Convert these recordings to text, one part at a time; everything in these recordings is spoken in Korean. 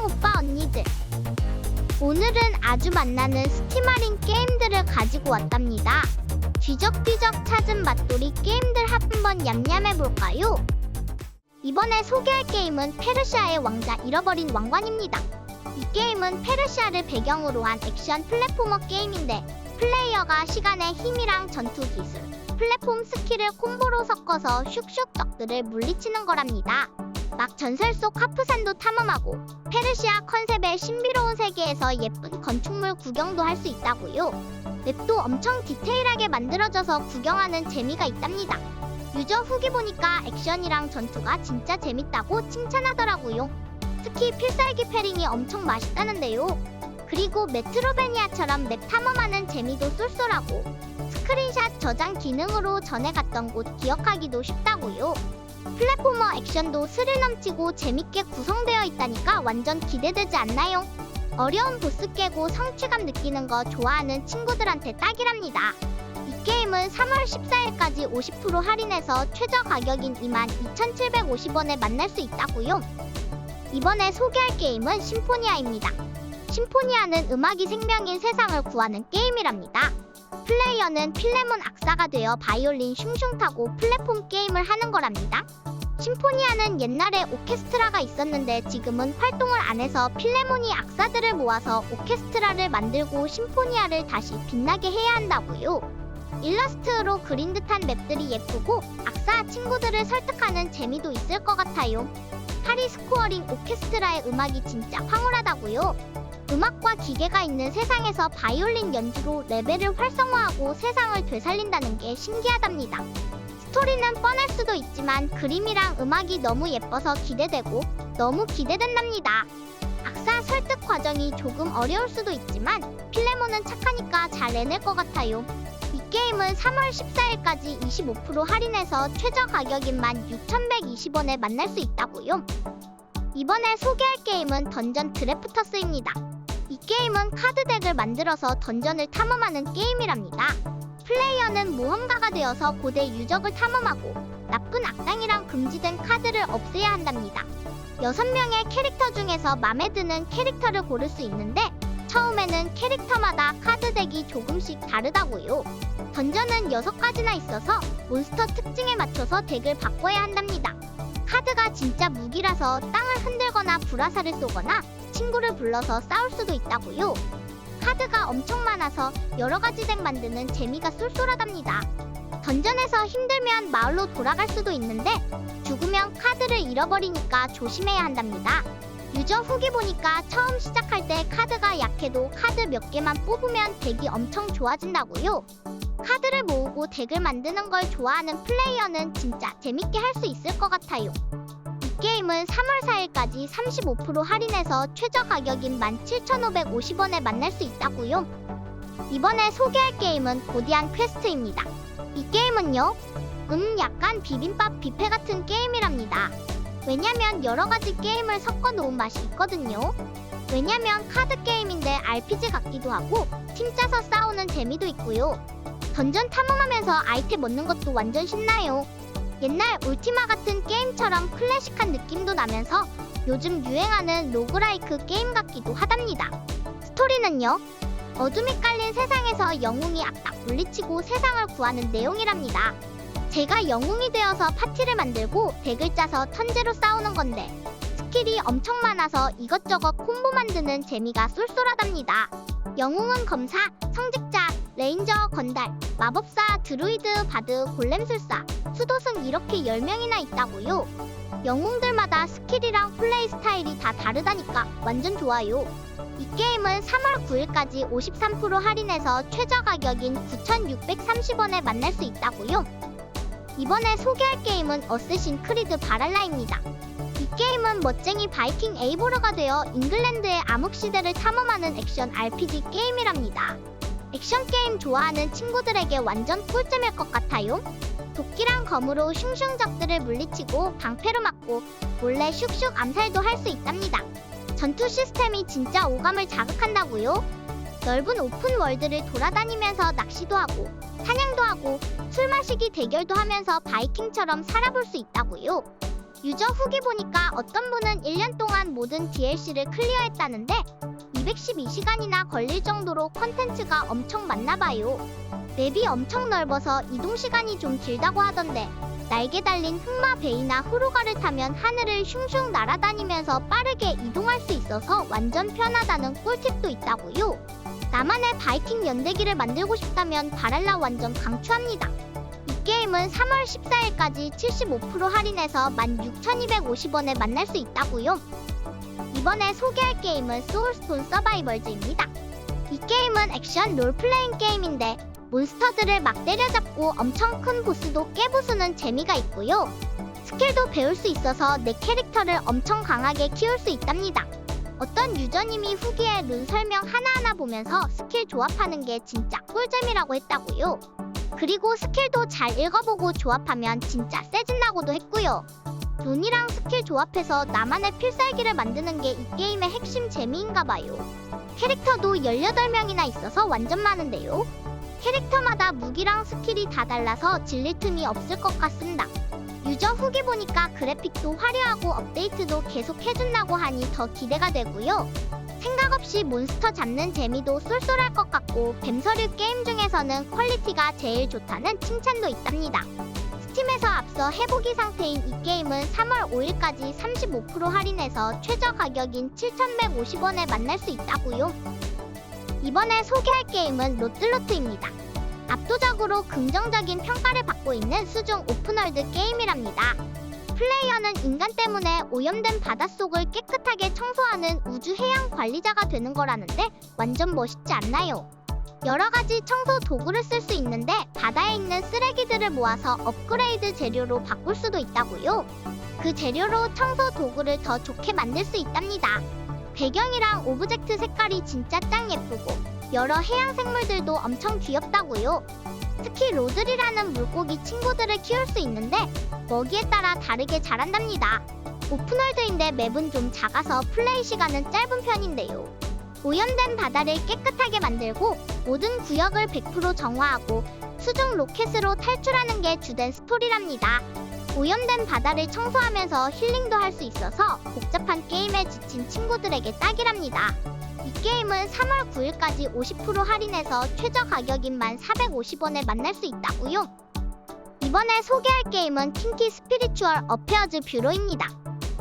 안녕 오빠 언니들. 오늘은 아주 만나는 스티마린 게임들을 가지고 왔답니다. 뒤적뒤적 찾은 맛돌이 게임들 한번 얌얌해볼까요? 이번에 소개할 게임은 페르시아의 왕자 잃어버린 왕관입니다. 이 게임은 페르시아를 배경으로 한 액션 플랫포머 게임인데 플레이어가 시간의 힘이랑 전투 기술, 플랫폼 스킬을 콤보로 섞어서 슉슉 적들을 물리치는 거랍니다. 막 전설 속 하프산도 탐험하고 페르시아 컨셉의 신비로운 세계에서 예쁜 건축물 구경도 할 수 있다고요. 맵도 엄청 디테일하게 만들어져서 구경하는 재미가 있답니다. 유저 후기 보니까 액션이랑 전투가 진짜 재밌다고 칭찬하더라고요. 특히 필살기 패링이 엄청 맛있다는데요. 그리고 메트로베니아처럼 맵 탐험하는 재미도 쏠쏠하고 스크린샷 저장 기능으로 전에 갔던 곳 기억하기도 쉽다고요. 플랫포머 액션도 스릴 넘치고 재밌게 구성되어 있다니까 완전 기대되지 않나요? 어려운 보스 깨고 성취감 느끼는 거 좋아하는 친구들한테 딱이랍니다. 이 게임은 3월 14일까지 50% 할인해서 최저 가격인 22,750원에 만날 수 있다고요. 이번에 소개할 게임은 심포니아입니다. 심포니아는 음악이 생명인 세상을 구하는 게임이랍니다. 플레이어는 필레몬 악사가 되어 바이올린 슝슝 타고 플랫폼 게임을 하는 거랍니다. 심포니아는 옛날에 오케스트라가 있었는데 지금은 활동을 안 해서 필레몬이 악사들을 모아서 오케스트라를 만들고 심포니아를 다시 빛나게 해야 한다고요. 일러스트로 그린 듯한 맵들이 예쁘고 악사 친구들을 설득하는 재미도 있을 것 같아요. 하리 스코어링 오케스트라의 음악이 진짜 황홀하다고요. 음악과 기계가 있는 세상에서 바이올린 연주로 레벨을 활성화하고 세상을 되살린다는 게 신기하답니다. 스토리는 뻔할 수도 있지만 그림이랑 음악이 너무 예뻐서 기대되고 너무 기대된답니다. 악사 설득 과정이 조금 어려울 수도 있지만 필레몬은 착하니까 잘 해낼 것 같아요. 이 게임은 3월 14일까지 25% 할인해서 최저 가격인 16,120원에 만날 수 있다고요. 이번에 소개할 게임은 던전 드래프터스입니다. 이 게임은 카드 덱을 만들어서 던전을 탐험하는 게임이랍니다. 플레이어는 모험가가 되어서 고대 유적을 탐험하고 나쁜 악당이랑 금지된 카드를 없애야 한답니다. 6명의 캐릭터 중에서 맘에 드는 캐릭터를 고를 수 있는데 처음에는 캐릭터마다 카드 덱이 조금씩 다르다고요. 던전은 6가지나 있어서 몬스터 특징에 맞춰서 덱을 바꿔야 한답니다. 카드가 진짜 무기라서 땅을 흔들거나 불화살을 쏘거나 친구를 불러서 싸울 수도 있다고요. 카드가 엄청 많아서 여러가지 덱 만드는 재미가 쏠쏠하답니다. 던전에서 힘들면 마을로 돌아갈 수도 있는데 죽으면 카드를 잃어버리니까 조심해야 한답니다. 유저 후기 보니까 처음 시작할 때 카드가 약해도 카드 몇 개만 뽑으면 덱이 엄청 좋아진다고요. 카드를 모으고 덱을 만드는 걸 좋아하는 플레이어는 진짜 재밌게 할 수 있을 것 같아요. 이 게임은 3월 4일까지 35% 할인해서 최저 가격인 17,550원에 만날 수 있다고요. 이번에 소개할 게임은 고디안 퀘스트입니다. 이 게임은요, 약간 비빔밥 뷔페 같은 게임이랍니다. 왜냐면 여러가지 게임을 섞어 놓은 맛이 있거든요. 왜냐면 카드 게임인데 RPG 같기도 하고 팀 짜서 싸우는 재미도 있고요. 던전 탐험하면서 아이템 얻는 것도 완전 신나요. 옛날 울티마 같은 게임처럼 클래식한 느낌도 나면서 요즘 유행하는 로그라이크 게임 같기도 하답니다. 스토리는요, 어둠이 깔린 세상에서 영웅이 악당 물리치고 세상을 구하는 내용이랍니다. 제가 영웅이 되어서 파티를 만들고 덱을 짜서 턴제로 싸우는 건데 스킬이 엄청 많아서 이것저것 콤보 만드는 재미가 쏠쏠하답니다. 영웅은 검사, 성직자, 레인저, 건달, 마법사, 드루이드, 바드, 골렘술사, 수도승 이렇게 10명이나 있다고요. 영웅들마다 스킬이랑 플레이 스타일이 다 다르다니까 완전 좋아요. 이 게임은 3월 9일까지 53% 할인해서 최저 가격인 9,630원에 만날 수 있다고요. 이번에 소개할 게임은 어쌔신 크리드 바랄라입니다. 이 게임은 멋쟁이 바이킹 에이보르가 되어 잉글랜드의 암흑시대를 탐험하는 액션 RPG 게임이랍니다. 액션 게임 좋아하는 친구들에게 완전 꿀잼일 것 같아요. 도끼랑 검으로 슝슝 적들을 물리치고 방패로 맞고 몰래 슉슉 암살도 할 수 있답니다. 전투 시스템이 진짜 오감을 자극한다고요. 넓은 오픈 월드를 돌아다니면서 낚시도 하고 사냥도 하고 술 마시기 대결도 하면서 바이킹처럼 살아볼 수 있다고요. 유저 후기 보니까 어떤 분은 1년 동안 모든 DLC를 클리어했다는데 212시간이나 걸릴 정도로 컨텐츠가 엄청 많나봐요. 맵이 엄청 넓어서 이동시간이 좀 길다고 하던데 날개 달린 흑마 베이나 후루가를 타면 하늘을 슝슝 날아다니면서 빠르게 이동할 수 있어서 완전 편하다는 꿀팁도 있다고요. 나만의 바이킹 연대기를 만들고 싶다면 바랄라 완전 강추합니다. 이 게임은 3월 14일까지 75% 할인해서 16,250원에 만날 수 있다고요. 이번에 소개할 게임은 소울스톤 서바이벌즈입니다. 이 게임은 액션 롤플레잉 게임인데 몬스터들을 막 때려잡고 엄청 큰 보스도 깨부수는 재미가 있고요. 스킬도 배울 수 있어서 내 캐릭터를 엄청 강하게 키울 수 있답니다. 어떤 유저님이 후기에 룬 설명 하나하나 보면서 스킬 조합하는 게 진짜 꿀잼이라고 했다고요. 그리고 스킬도 잘 읽어보고 조합하면 진짜 세진다고도 했고요. 룬이랑 스킬 조합해서 나만의 필살기를 만드는 게 이 게임의 핵심 재미인가봐요. 캐릭터도 18명이나 있어서 완전 많은데요. 캐릭터마다 무기랑 스킬이 다 달라서 질릴 틈이 없을 것 같습니다. 유저 후기 보니까 그래픽도 화려하고 업데이트도 계속 해준다고 하니 더 기대가 되고요. 생각 없이 몬스터 잡는 재미도 쏠쏠할 것 같고 뱀서류 게임 중에서는 퀄리티가 제일 좋다는 칭찬도 있답니다. 스팀에서 앞서 해보기 상태인 이 게임은 3월 5일까지 35% 할인해서 최저 가격인 7,150원에 만날 수 있다고요. 이번에 소개할 게임은 로틀로트입니다. 압도적으로 긍정적인 평가를 받고 있는 수중 오픈월드 게임이랍니다. 플레이어는 인간 때문에 오염된 바닷속을 깨끗하게 청소하는 우주 해양 관리자가 되는 거라는데 완전 멋있지 않나요? 여러가지 청소 도구를 쓸 수 있는데 바다에 있는 쓰레기들을 모아서 업그레이드 재료로 바꿀 수도 있다고요. 그 재료로 청소 도구를 더 좋게 만들 수 있답니다. 배경이랑 오브젝트 색깔이 진짜 짱 예쁘고 여러 해양 생물들도 엄청 귀엽다고요. 특히 로들이라는 물고기 친구들을 키울 수 있는데 먹이에 따라 다르게 자란답니다. 오픈월드인데 맵은 좀 작아서 플레이 시간은 짧은 편인데요. 오염된 바다를 깨끗하게 만들고 모든 구역을 100% 정화하고 수중 로켓으로 탈출하는 게 주된 스토리랍니다. 오염된 바다를 청소하면서 힐링도 할 수 있어서 복잡한 게임에 지친 친구들에게 딱이랍니다. 이 게임은 3월 9일까지 50% 할인해서 최저 가격인 1,450원에 만날 수 있다고요. 이번에 소개할 게임은 킹키 스피리추얼 어페어즈 뷰로입니다.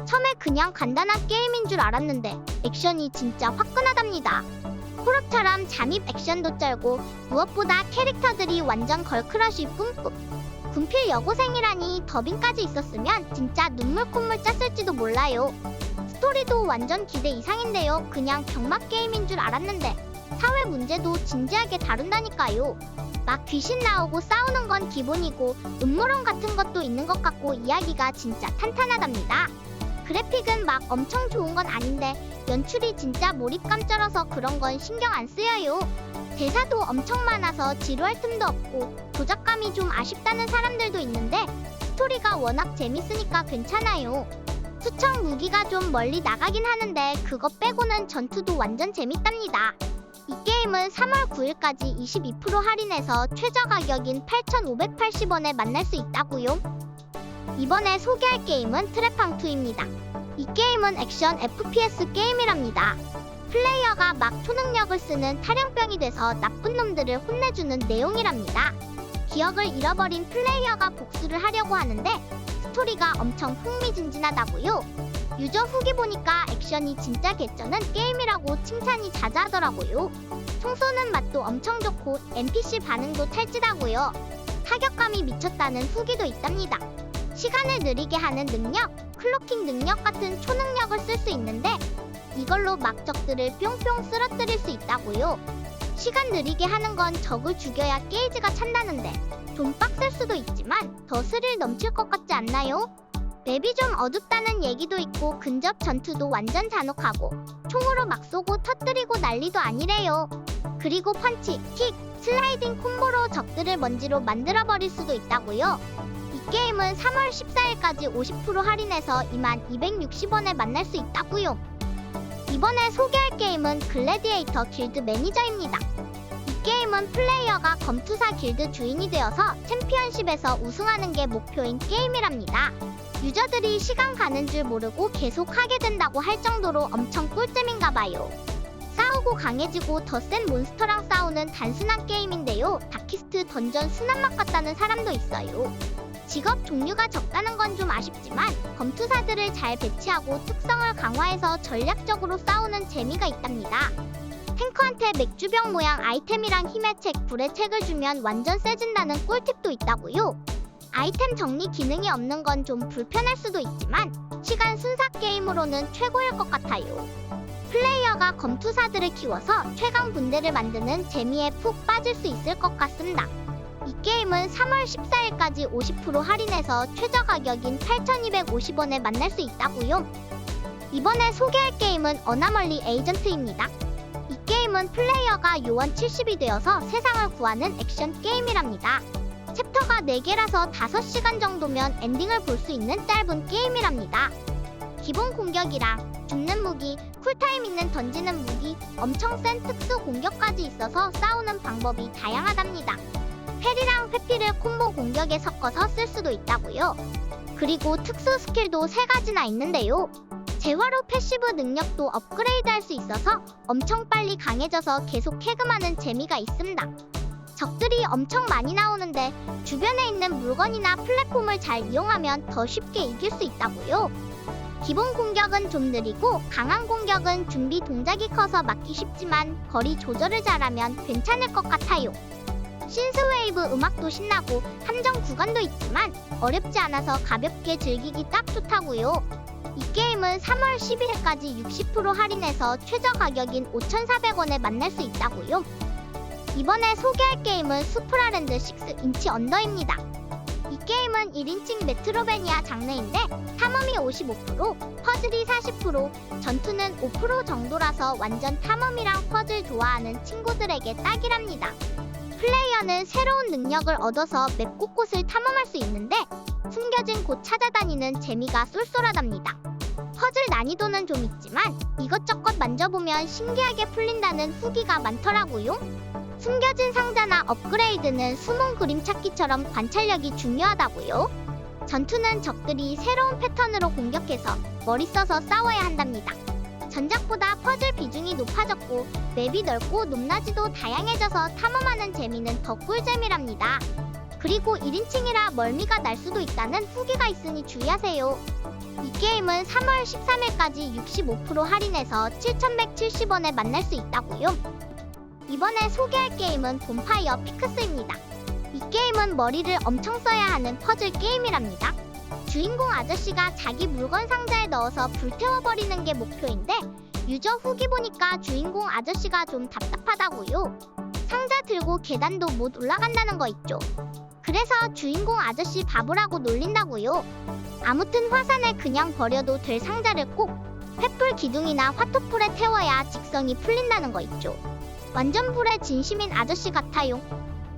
처음에 그냥 간단한 게임인 줄 알았는데 액션이 진짜 화끈하답니다. 호럽처럼 잠입 액션도 쩔고 무엇보다 캐릭터들이 완전 걸크러쉬 뿜뿜. 군필 여고생이라니 더빙까지 있었으면 진짜 눈물 콧물 짰을지도 몰라요. 스토리도 완전 기대 이상인데요. 그냥 병맛 게임인 줄 알았는데 사회 문제도 진지하게 다룬다니까요. 막 귀신 나오고 싸우는 건 기본이고 음모론 같은 것도 있는 것 같고 이야기가 진짜 탄탄하답니다. 그래픽은 막 엄청 좋은 건 아닌데 연출이 진짜 몰입감 쩔어서 그런 건 신경 안 쓰여요. 대사도 엄청 많아서 지루할 틈도 없고 조작감이 좀 아쉽다는 사람들도 있는데 스토리가 워낙 재밌으니까 괜찮아요. 수청 무기가 좀 멀리 나가긴 하는데 그거 빼고는 전투도 완전 재밌답니다. 이 게임은 3월 9일까지 22% 할인해서 최저 가격인 8,580원에 만날 수 있다고요. 이번에 소개할 게임은 트랩팡2입니다. 이 게임은 액션 FPS 게임이랍니다. 플레이어가 막 초능력을 쓰는 탈영병이 돼서 나쁜 놈들을 혼내주는 내용이랍니다. 기억을 잃어버린 플레이어가 복수를 하려고 하는데 스토리가 엄청 흥미진진하다고요. 유저 후기 보니까 액션이 진짜 개쩌는 게임이라고 칭찬이 자자하더라고요. 총 쏘는 맛도 엄청 좋고 NPC 반응도 찰지다고요. 타격감이 미쳤다는 후기도 있답니다. 시간을 느리게 하는 능력, 클로킹 능력 같은 초능력을 쓸 수 있는데 이걸로 막 적들을 뿅뿅 쓰러뜨릴 수 있다고요. 시간 느리게 하는 건 적을 죽여야 게이지가 찬다는데 좀 빡셀 수도 있지만 더 스릴 넘칠 것 같지 않나요? 맵이 좀 어둡다는 얘기도 있고 근접 전투도 완전 잔혹하고 총으로 막 쏘고 터뜨리고 난리도 아니래요. 그리고 펀치, 킥, 슬라이딩 콤보로 적들을 먼지로 만들어버릴 수도 있다고요. 이 게임은 3월 14일까지 50% 할인해서 22,260원에 만날 수 있다고요. 이번에 소개할 게임은 글래디에이터 길드 매니저입니다. 이 게임은 플레이어가 검투사 길드 주인이 되어서 챔피언십에서 우승하는 게 목표인 게임이랍니다. 유저들이 시간 가는 줄 모르고 계속 하게 된다고 할 정도로 엄청 꿀잼인가 봐요. 싸우고 강해지고 더 센 몬스터랑 싸우는 단순한 게임인데요. 다키스트 던전 순한 맛 같다는 사람도 있어요. 직업 종류가 적다는 건 좀 아쉽지만 검투사들을 잘 배치하고 특성을 강화해서 전략적으로 싸우는 재미가 있답니다. 탱커한테 맥주병 모양 아이템이랑 힘의 책, 불의 책을 주면 완전 세진다는 꿀팁도 있다고요. 아이템 정리 기능이 없는 건 좀 불편할 수도 있지만 시간 순삭 게임으로는 최고일 것 같아요. 플레이어가 검투사들을 키워서 최강 분대를 만드는 재미에 푹 빠질 수 있을 것 같습니다. 이 게임은 3월 14일까지 50% 할인해서 최저 가격인 8,250원에 만날 수 있다고요. 이번에 소개할 게임은 어나멀리 에이전트입니다. 이 게임은 플레이어가 요원 70이 되어서 세상을 구하는 액션 게임이랍니다. 챕터가 4개라서 5시간 정도면 엔딩을 볼 수 있는 짧은 게임이랍니다. 기본 공격이랑 죽는 무기, 쿨타임 있는 던지는 무기, 엄청 센 특수 공격까지 있어서 싸우는 방법이 다양하답니다. 펠이랑 회피를 콤보 공격에 섞어서 쓸 수도 있다고요. 그리고 특수 스킬도 3가지나 있는데요. 재화로 패시브 능력도 업그레이드할 수 있어서 엄청 빨리 강해져서 계속 캐금하는 재미가 있습니다. 적들이 엄청 많이 나오는데 주변에 있는 물건이나 플랫폼을 잘 이용하면 더 쉽게 이길 수 있다고요. 기본 공격은 좀 느리고 강한 공격은 준비 동작이 커서 막기 쉽지만 거리 조절을 잘하면 괜찮을 것 같아요. 신스웨이브 음악도 신나고 함정 구간도 있지만 어렵지 않아서 가볍게 즐기기 딱 좋다고요. 이 게임은 3월 11일까지 60% 할인해서 최저 가격인 5,400원에 만날 수 있다고요. 이번에 소개할 게임은 수프라랜드 6인치 언더입니다. 이 게임은 1인칭 메트로베니아 장르인데 탐험이 55%, 퍼즐이 40%, 전투는 5% 정도라서 완전 탐험이랑 퍼즐 좋아하는 친구들에게 딱이랍니다. 플레이어는 새로운 능력을 얻어서 맵 곳곳을 탐험할 수 있는데 숨겨진 곳 찾아다니는 재미가 쏠쏠하답니다. 퍼즐 난이도는 좀 있지만 이것저것 만져보면 신기하게 풀린다는 후기가 많더라고요. 숨겨진 상자나 업그레이드는 숨은 그림 찾기처럼 관찰력이 중요하다고요. 전투는 적들이 새로운 패턴으로 공격해서 머리 써서 싸워야 한답니다. 전작보다 퍼즐 비중이 높아졌고 맵이 넓고 높낮이도 다양해져서 탐험하는 재미는 더 꿀잼이랍니다. 그리고 1인칭이라 멀미가 날 수도 있다는 후기가 있으니 주의하세요. 이 게임은 3월 13일까지 65% 할인해서 7,170원에 만날 수 있다고요. 이번에 소개할 게임은 본파이어 피크스입니다. 이 게임은 머리를 엄청 써야 하는 퍼즐 게임이랍니다. 주인공 아저씨가 자기 물건 상자에 넣어서 불태워버리는 게 목표인데 유저 후기 보니까 주인공 아저씨가 좀 답답하다고요. 상자 들고 계단도 못 올라간다는 거 있죠. 그래서 주인공 아저씨 바보라고 놀린다고요. 아무튼 화산에 그냥 버려도 될 상자를 꼭 횃불 기둥이나 화토풀에 태워야 직성이 풀린다는 거 있죠. 완전 불의 진심인 아저씨 같아요.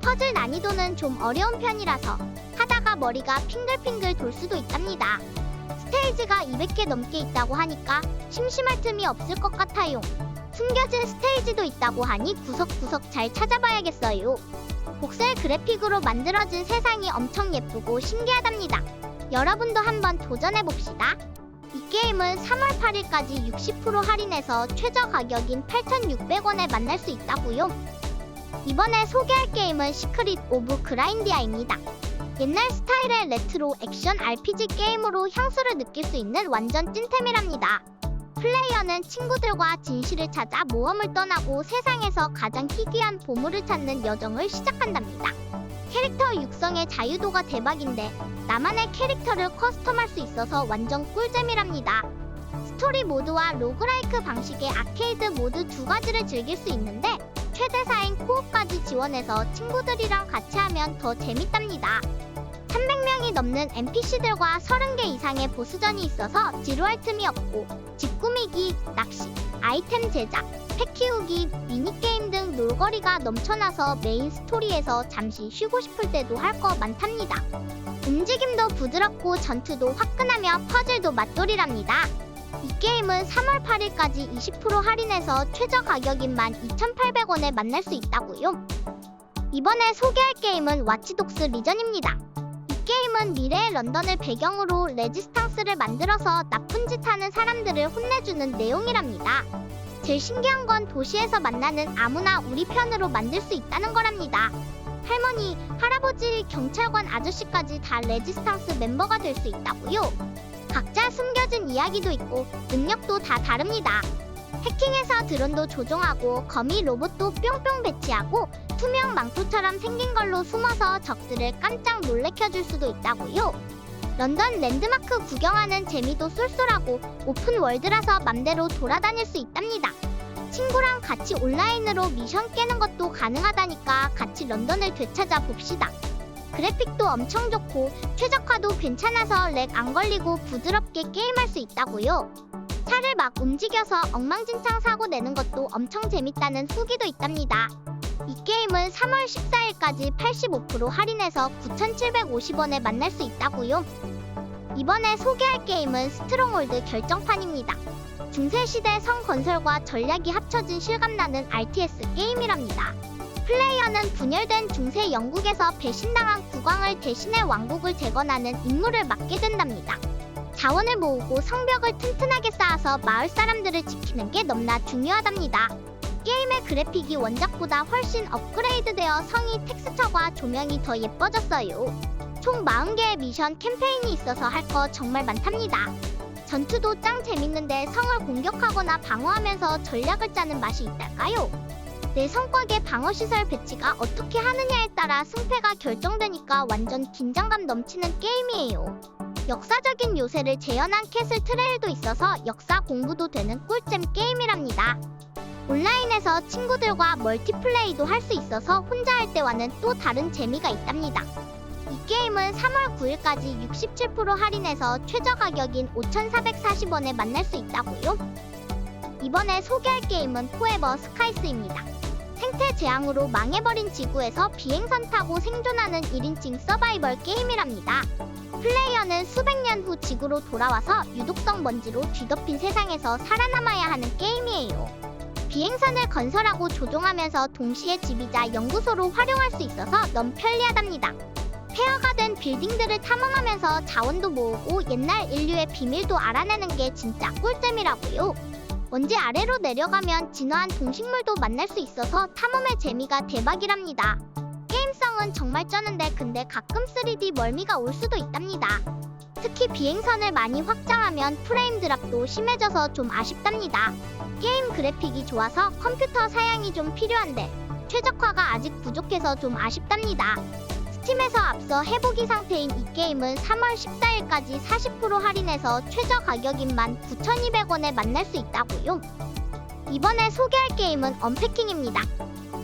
퍼즐 난이도는 좀 어려운 편이라서 하다가 머리가 핑글핑글 돌 수도 있답니다. 스테이지가 200개 넘게 있다고 하니까 심심할 틈이 없을 것 같아요. 숨겨진 스테이지도 있다고 하니 구석구석 잘 찾아봐야겠어요. 복셀 그래픽으로 만들어진 세상이 엄청 예쁘고 신기하답니다. 여러분도 한번 도전해봅시다. 이 게임은 3월 8일까지 60% 할인해서 최저 가격인 8,600원에 만날 수 있다고요. 이번에 소개할 게임은 시크릿 오브 그라인디아입니다. 옛날 스타일의 레트로 액션 RPG 게임으로 향수를 느낄 수 있는 완전 찐템이랍니다. 플레이어는 친구들과 진실을 찾아 모험을 떠나고 세상에서 가장 희귀한 보물을 찾는 여정을 시작한답니다. 캐릭터 육성의 자유도가 대박인데 나만의 캐릭터를 커스텀할 수 있어서 완전 꿀잼이랍니다. 스토리 모드와 로그라이크 방식의 아케이드 모드 2가지를 즐길 수 있는데 최대 4인 코업까지 지원해서 친구들이랑 같이 하면 더 재밌답니다. 300명이 넘는 NPC들과 30개 이상의 보스전이 있어서 지루할 틈이 없고 집 꾸미기, 낚시, 아이템 제작, 팩 키우기, 미니게임 등 놀거리가 넘쳐나서 메인 스토리에서 잠시 쉬고 싶을 때도 할 거 많답니다. 움직임도 부드럽고 전투도 화끈하며 퍼즐도 맛돌이랍니다. 이 게임은 3월 8일까지 20% 할인해서 최저 가격인 12,800원에 만날 수 있다고요. 이번에 소개할 게임은 와치독스 리전입니다. 이 게임은 미래의 런던을 배경으로 레지스탕스를 만들어서 나쁜 짓 하는 사람들을 혼내주는 내용이랍니다. 제일 신기한 건 도시에서 만나는 아무나 우리 편으로 만들 수 있다는 거랍니다. 할머니, 할아버지, 경찰관 아저씨까지 다 레지스탕스 멤버가 될 수 있다고요. 각자 숨겨진 이야기도 있고 능력도 다 다릅니다. 해킹해서 드론도 조종하고 거미 로봇도 뿅뿅 배치하고 투명 망토처럼 생긴 걸로 숨어서 적들을 깜짝 놀래켜줄 수도 있다고요. 런던 랜드마크 구경하는 재미도 쏠쏠하고 오픈 월드라서 맘대로 돌아다닐 수 있답니다. 친구랑 같이 온라인으로 미션 깨는 것도 가능하다니까 같이 런던을 되찾아 봅시다. 그래픽도 엄청 좋고 최적화도 괜찮아서 렉 안 걸리고 부드럽게 게임할 수 있다고요. 차를 막 움직여서 엉망진창 사고 내는 것도 엄청 재밌다는 후기도 있답니다. 이 게임은 3월 14일까지 85% 할인해서 9,750원에 만날 수 있다고요. 이번에 소개할 게임은 스트롱홀드 결정판입니다. 중세시대 성 건설과 전략이 합쳐진 실감나는 RTS 게임이랍니다. 플레이어는 분열된 중세 영국에서 배신당한 국왕을 대신해 왕국을 재건하는 임무를 맡게 된답니다. 자원을 모으고 성벽을 튼튼하게 쌓아서 마을 사람들을 지키는 게 너무나 중요하답니다. 게임의 그래픽이 원작보다 훨씬 업그레이드되어 성이 텍스처와 조명이 더 예뻐졌어요. 총 40개의 미션 캠페인이 있어서 할 거 정말 많답니다. 전투도 짱 재밌는데 성을 공격하거나 방어하면서 전략을 짜는 맛이 있달까요? 내 성곽의 방어시설 배치가 어떻게 하느냐에 따라 승패가 결정되니까 완전 긴장감 넘치는 게임이에요. 역사적인 요새를 재현한 캐슬 트레일도 있어서 역사 공부도 되는 꿀잼 게임이랍니다. 온라인에서 친구들과 멀티플레이도 할 수 있어서 혼자 할 때와는 또 다른 재미가 있답니다. 이 게임은 3월 9일까지 67% 할인해서 최저 가격인 5,440원에 만날 수 있다고요. 이번에 소개할 게임은 포에버 스카이스입니다. 생태 재앙으로 망해버린 지구에서 비행선 타고 생존하는 1인칭 서바이벌 게임이랍니다. 플레이어는 수백 년 후 지구로 돌아와서 유독성 먼지로 뒤덮인 세상에서 살아남아야 하는 게임이에요. 비행선을 건설하고 조종하면서 동시에 집이자 연구소로 활용할 수 있어서 너무 편리하답니다. 폐허가 된 빌딩들을 탐험하면서 자원도 모으고 옛날 인류의 비밀도 알아내는 게 진짜 꿀잼이라고요. 먼지 아래로 내려가면 진화한 동식물도 만날 수 있어서 탐험의 재미가 대박이랍니다. 게임성은 정말 쩌는데 근데 가끔 3D 멀미가 올 수도 있답니다. 특히 비행선을 많이 확장하면 프레임 드랍도 심해져서 좀 아쉽답니다. 게임 그래픽이 좋아서 컴퓨터 사양이 좀 필요한데 최적화가 아직 부족해서 좀 아쉽답니다. 스팀에서 앞서 해보기 상태인 이 게임은 3월 14일까지 40% 할인해서 최저 가격인 19,200원에 만날 수 있다고요. 이번에 소개할 게임은 언패킹입니다.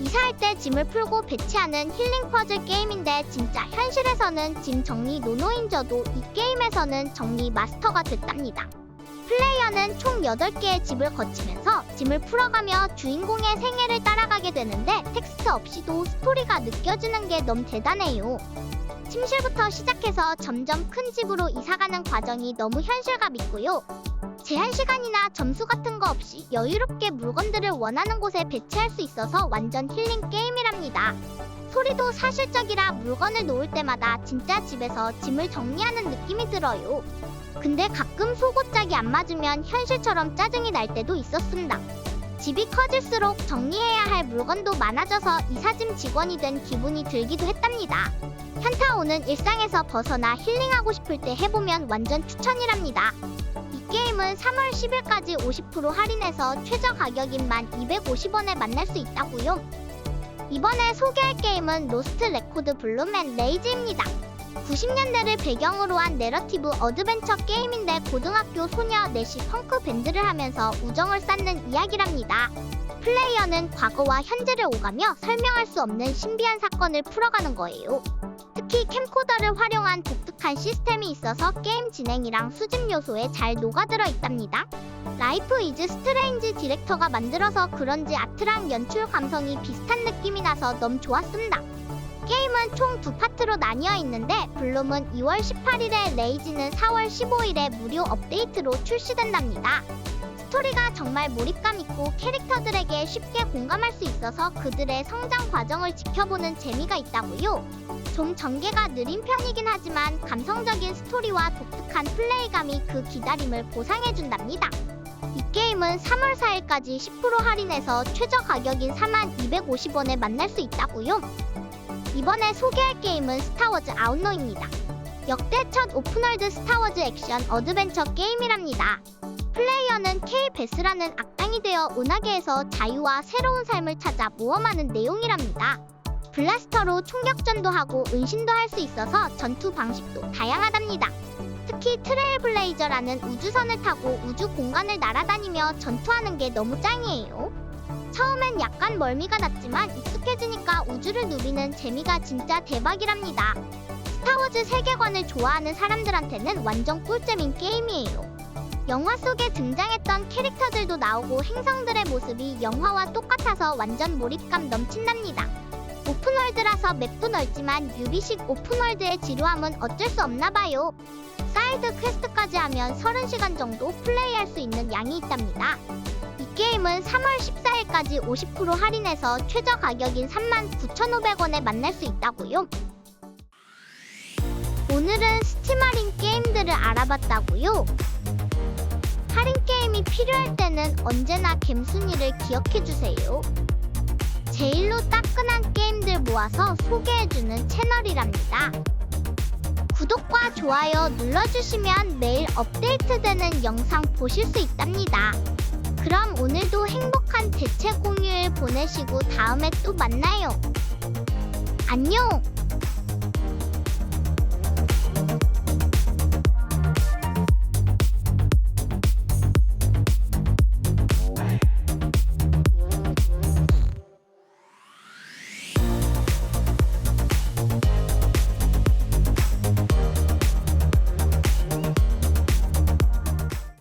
이사할 때 짐을 풀고 배치하는 힐링 퍼즐 게임인데 진짜 현실에서는 짐 정리 노노인 저도 이 게임에서는 정리 마스터가 됐답니다. 플레이어는 총 8개의 집을 거치면서 짐을 풀어가며 주인공의 생애를 따라가게 되는데 텍스트 없이도 스토리가 느껴지는 게 너무 대단해요. 침실부터 시작해서 점점 큰 집으로 이사가는 과정이 너무 현실감 있고요. 제한 시간이나 점수 같은 거 없이 여유롭게 물건들을 원하는 곳에 배치할 수 있어서 완전 힐링 게임이랍니다. 소리도 사실적이라 물건을 놓을 때마다 진짜 집에서 짐을 정리하는 느낌이 들어요. 근데 가끔 소고짝이 안 맞으면 현실처럼 짜증이 날 때도 있었습니다. 집이 커질수록 정리해야 할 물건도 많아져서 이사짐 직원이 된 기분이 들기도 했답니다. 현타 오는 일상에서 벗어나 힐링하고 싶을 때 해보면 완전 추천이랍니다. 이 게임은 3월 10일까지 50% 할인해서 최저 가격인 1,250원에 만날 수 있다고요. 이번에 소개할 게임은 로스트 레코드 블룸 앤 레이즈입니다. 90년대를 배경으로 한 내러티브 어드벤처 게임인데 고등학교 소녀 넷이 펑크 밴드를 하면서 우정을 쌓는 이야기랍니다. 플레이어는 과거와 현재를 오가며 설명할 수 없는 신비한 사건을 풀어가는 거예요. 특히 캠코더를 활용한 독특한 시스템이 있어서 게임 진행이랑 수집 요소에 잘 녹아들어 있답니다. 라이프 이즈 스트레인지 디렉터가 만들어서 그런지 아트랑 연출 감성이 비슷한 느낌이 나서 너무 좋았습니다. 게임은 총 2파트로 나뉘어 있는데 블룸은 2월 18일에 레이지는 4월 15일에 무료 업데이트로 출시된답니다. 스토리가 정말 몰입감 있고 캐릭터들에게 쉽게 공감할 수 있어서 그들의 성장 과정을 지켜보는 재미가 있다고요. 좀 전개가 느린 편이긴 하지만 감성적인 스토리와 독특한 플레이감이 그 기다림을 보상해준답니다. 이 게임은 3월 4일까지 10% 할인해서 최저 가격인 4250원에 만날 수 있다고요. 이번에 소개할 게임은 스타워즈 아웃로입니다. 역대 첫 오픈월드 스타워즈 액션 어드벤처 게임이랍니다. 플레이어는 케이 베스라는 악당이 되어 은하계에서 자유와 새로운 삶을 찾아 모험하는 내용이랍니다. 블라스터로 총격전도 하고 은신도 할 수 있어서 전투 방식도 다양하답니다. 특히 트레일블레이저라는 우주선을 타고 우주 공간을 날아다니며 전투하는 게 너무 짱이에요. 처음엔 약간 멀미가 났지만 익숙해지니까 우주를 누비는 재미가 진짜 대박이랍니다. 스타워즈 세계관을 좋아하는 사람들한테는 완전 꿀잼인 게임이에요. 영화 속에 등장했던 캐릭터들도 나오고 행성들의 모습이 영화와 똑같아서 완전 몰입감 넘친답니다. 오픈월드라서 맵도 넓지만 유비식 오픈월드의 지루함은 어쩔 수 없나봐요. 사이드 퀘스트까지 하면 30시간 정도 플레이할 수 있는 양이 있답니다. 이 게임은 3월 14일까지 50% 할인해서 최저 가격인 39,500원에 만날 수 있다고요. 오늘은 스팀 할인 게임들을 알아봤다고요. 할인 게임이 필요할 때는 언제나 갬순이를 기억해주세요. 제일로 따끈한 게임들 모아서 소개해주는 채널이랍니다. 구독과 좋아요 눌러주시면 매일 업데이트되는 영상 보실 수 있답니다. 그럼 오늘도 행복한 대체 공휴일 보내시고 다음에 또 만나요. 안녕!